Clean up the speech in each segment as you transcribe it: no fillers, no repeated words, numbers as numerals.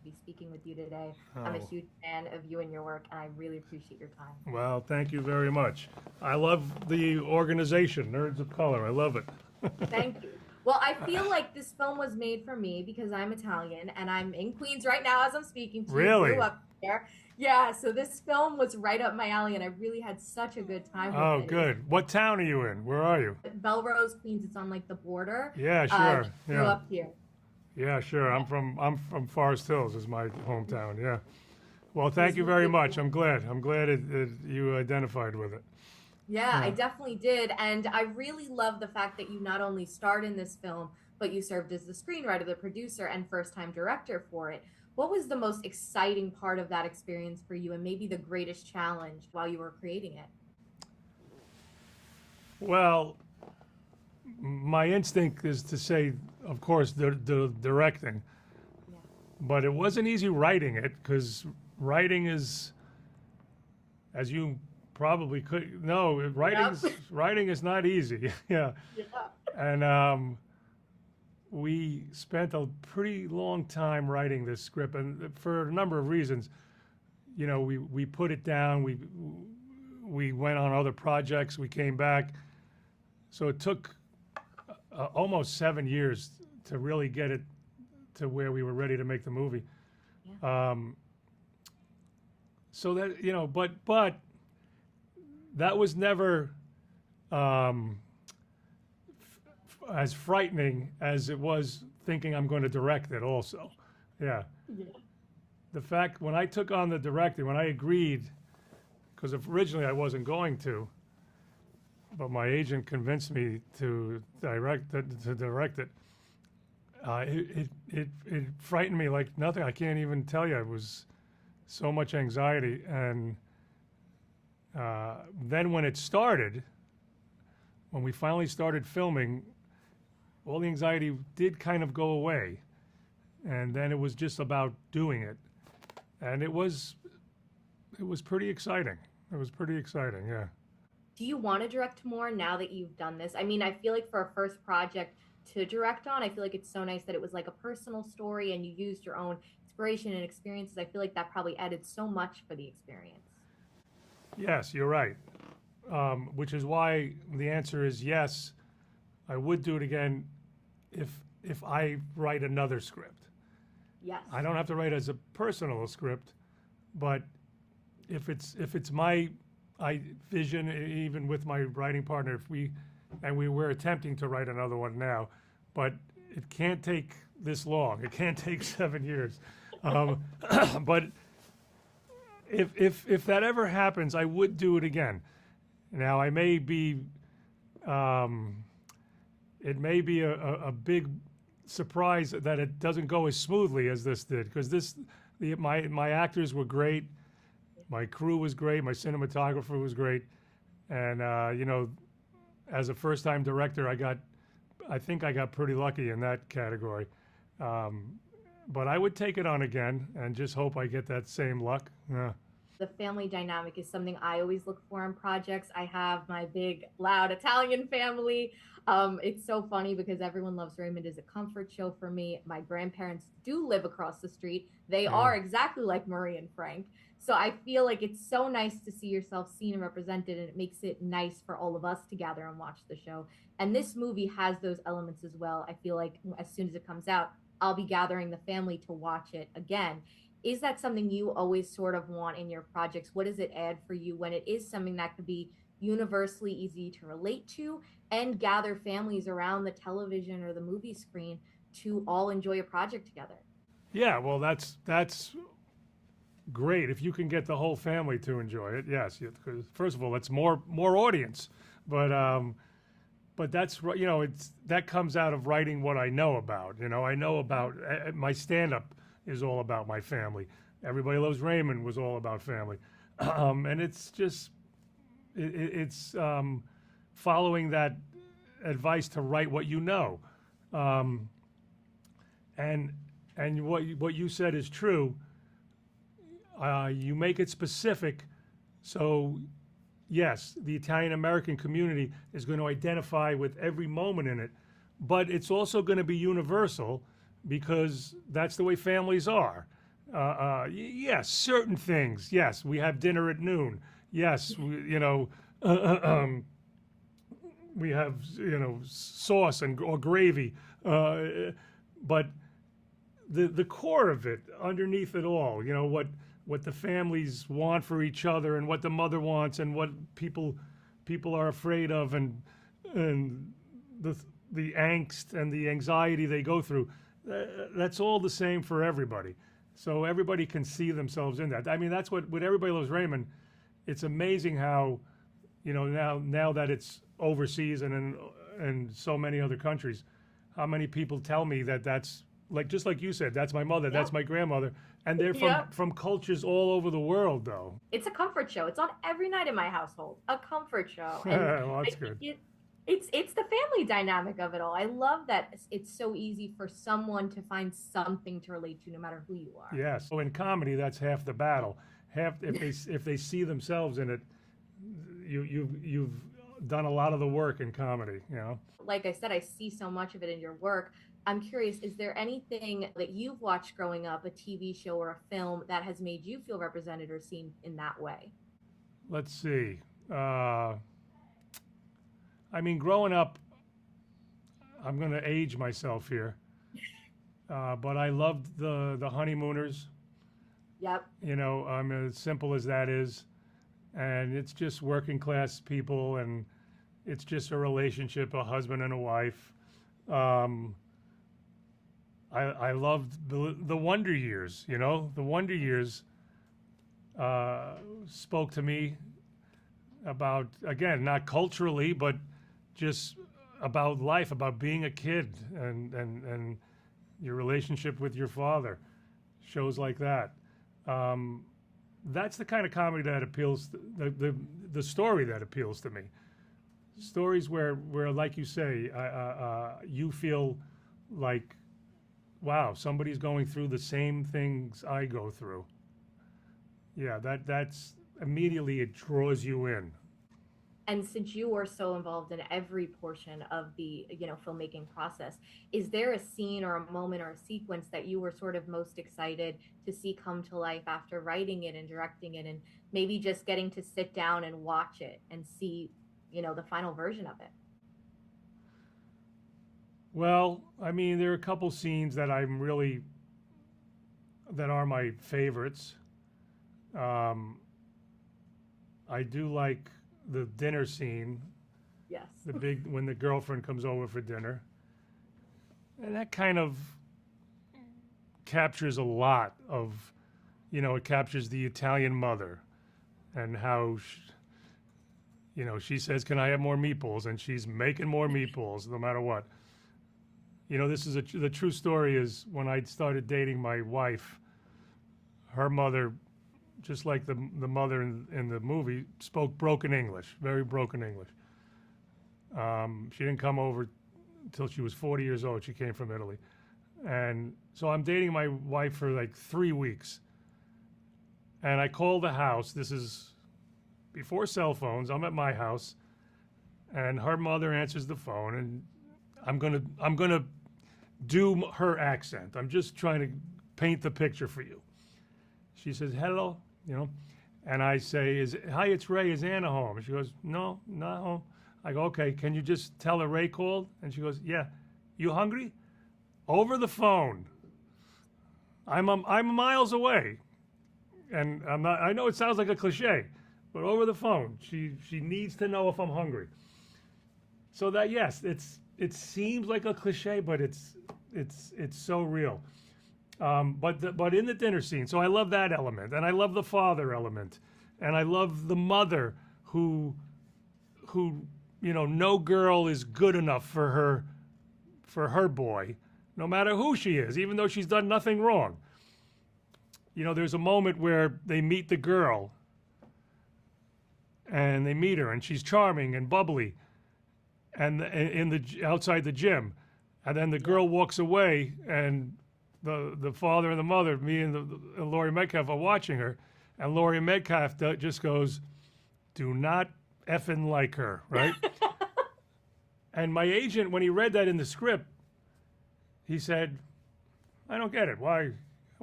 be speaking with you today. I'm a Oh, huge fan of you and your work, and I really appreciate your time. well, thank you very much. I love the organization, Nerds of Color. I love it. Thank you. Well, I feel like this film was made for me because I'm Italian and I'm in Queens right now as I'm speaking to you, grew Really? up there. Yeah, so this film was right up my alley, and I really had such a good time with Oh, it. It was good. What town are you in? Where are you? Belrose, Queens. It's on like the border. Yeah, Just sure. grew Yeah. up here. Yeah, sure. Yeah, I'm from Forest Hills is my hometown. Yeah. Well, it thank was you really very a much. cool. I'm glad you identified with it. Yeah, I Yeah. definitely did. And I really love the fact that you not only starred in this film, but you served as the screenwriter, the producer, and first time director for it. What was the most exciting part of that experience for you, and maybe the greatest challenge while you were creating it? Well, my instinct is to say, of course, the directing, Yeah. but it wasn't easy writing it because writing is, as you probably could know, Yep. writing is not easy. Yeah, Yeah. and we spent a pretty long time writing this script, and for a number of reasons. You know, we put it down. We went on other projects. We came back. So it took almost 7 years to really get it to where we were ready to make the movie. Yeah. Um, so that but that was never um, as frightening as it was thinking I'm going to direct it. Also, yeah. Yeah. The fact when I took on the directing, when I agreed, because originally I wasn't going to, but my agent convinced me to direct it. It frightened me like nothing. I can't even tell you. It was so much anxiety, and then when it started, when we finally started filming, all the anxiety did kind of go away, and then it was just about doing it, and it was pretty exciting. It was pretty exciting, yeah. Do you want to direct more now that you've done this? I mean, I feel like for a first project to direct on, I feel like it's so nice that it was like a personal story and you used your own inspiration and experiences. I feel like that probably added so much for the experience. Yes, you're right. Which is why the answer is yes. I would do it again if I write another script. Yes. I don't have to write as a personal script, but if it's my vision, even with my writing partner, if we were attempting to write another one now, but it can't take this long. It can't take 7 years. Um, but if that ever happens, I would do it again. Now I may be, um, it may be a big surprise that it doesn't go as smoothly as this did, because my actors were great, my crew was great, my cinematographer was great, and as a first time director, I think I got pretty lucky in that category. Um, but I would take it on again and just hope I get that same luck. Yeah. The family dynamic is something I always look for in projects. I have my big, loud Italian family. It's so funny because everyone loves Raymond as a comfort show for me. My grandparents do live across the street. They Yeah. are exactly like Marie and Frank. So I feel like it's so nice to see yourself seen and represented, and it makes it nice for all of us to gather and watch the show. And this movie has those elements as well. I feel like as soon as it comes out, I'll be gathering the family to watch it again. Is that something you always sort of want in your projects? What does it add for you when it is something that could be universally easy to relate to and gather families around the television or the movie screen to all enjoy a project together? Yeah, well, that's great if you can get the whole family to enjoy it. Yes, because first of all, it's more audience, but that's it's that comes out of writing what I know about. I know about my stand up is all about my family. Everybody Loves Raymond was all about family, and it's just it's following that advice to write what you know, um, and what you said is true. You make it specific, so yes, the Italian American community is going to identify with every moment in it, but it's also going to be universal because that's the way families are. Yes, certain things. Yes, we have dinner at noon. Yes, we have sauce and or gravy. But the core of it, underneath it all, what the families want for each other, and what the mother wants, and what people are afraid of, and the angst and the anxiety they go through. That's all the same for everybody. So everybody can see themselves in that. I mean, that's what with Everybody Loves Raymond. It's amazing how, now that it's overseas and in so many other countries, how many people tell me that that's like, just like you said, that's my mother, that's my grandmother, and they're from cultures all over the world, though. It's a comfort show. It's on every night in my household. A comfort show. And Well, that's good. It's the family dynamic of it all. I love that it's so easy for someone to find something to relate to, no matter who you are. Yes. So in comedy, that's half the battle. If they see themselves in it, you've done a lot of the work in comedy. Like I said, I see so much of it in your work. I'm curious, is there anything that you've watched growing up, a TV show or a film, that has made you feel represented or seen in that way? Let's see. I mean, growing up, I'm going to age myself here, but I loved the Honeymooners. Yep. As simple as that is, and it's just working class people, and it's just a relationship, a husband and a wife. I loved the Wonder Years. The Wonder Years spoke to me about, again, not culturally, but just about life, about being a kid, and your relationship with your father. Shows like that. That's the kind of comedy that appeals. The story that appeals to me. Stories where like you say, you feel like, wow, somebody's going through the same things I go through. Yeah, that's immediately, it draws you in. And since you were so involved in every portion of the filmmaking process, is there a scene or a moment or a sequence that you were sort of most excited to see come to life after writing it and directing it, and maybe just getting to sit down and watch it and see the final version of it? Well, I mean, there are a couple scenes that are my favorites. I do like the dinner scene. Yes. When the girlfriend comes over for dinner. And that kind of captures a lot of, it captures the Italian mother, and how, she says, "Can I have more meatballs?" And she's making more meatballs no matter what. This is the true story is when I started dating my wife, her mother, just like the mother in the movie, spoke broken English, very broken English. She didn't come over until she was 40 years old. She came from Italy. And so I'm dating my wife for like 3 weeks. And I call the house. This is before cell phones. I'm at my house. And her mother answers the phone. And I'm gonna do her accent. I'm just trying to paint the picture for you. She says, "Hello," and I say, "Hi, it's Ray. Is Anna home?" And she goes, "No, not home." I go, "Okay, can you just tell her Ray called?" And she goes, "Yeah." "You hungry?" Over the phone. I'm miles away, and I'm not. I know it sounds like a cliche, but over the phone, she needs to know if I'm hungry. So that, yes, it seems like a cliche, but it's so real. But in the dinner scene, so I love that element, and I love the father element, and I love the mother who no girl is good enough for her boy, no matter who she is, even though she's done nothing wrong. There's a moment where they meet the girl, and they meet her, and she's charming and bubbly, and outside the gym, and then the girl walks away, and the father and the mother, me and Laurie Metcalf, are watching her, and Laurie Metcalf just goes, "Do not effing like her," right? And my agent, when he read that in the script, he said, "I don't get it. Why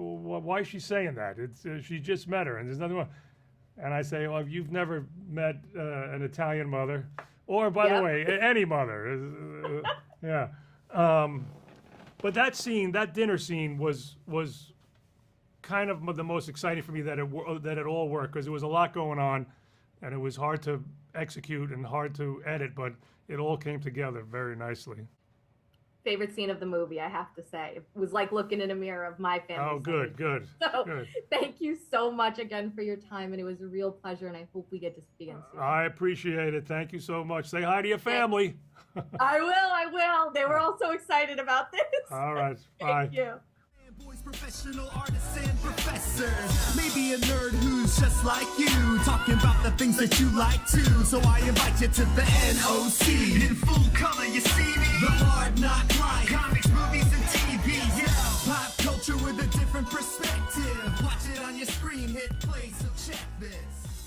why is she saying that? It's she just met her, and there's nothing wrong. And I say, well, you've never met an Italian mother, or by the way, any mother. Yeah. But that scene, that dinner scene, was kind of the most exciting for me, that it all worked, because there was a lot going on, and it was hard to execute and hard to edit, but it all came together very nicely. Favorite scene of the movie, I have to say. It was like looking in a mirror of my family. Oh, good. So good. Thank you so much again for your time, and it was a real pleasure, and I hope we get to speak again soon. I appreciate it. Thank you so much. Say hi to your family. I will. They were all so excited about this. All right. Bye. Thank you. Boys, professional artists and professors. Maybe a nerd who's just like you, talking about the things that you like too. So I invite you to the NOC. In full color, you see me. The hard knock life. Comics, movies, and TV. Yeah. Pop culture with a different perspective. Watch it on your screen, hit play, so check this.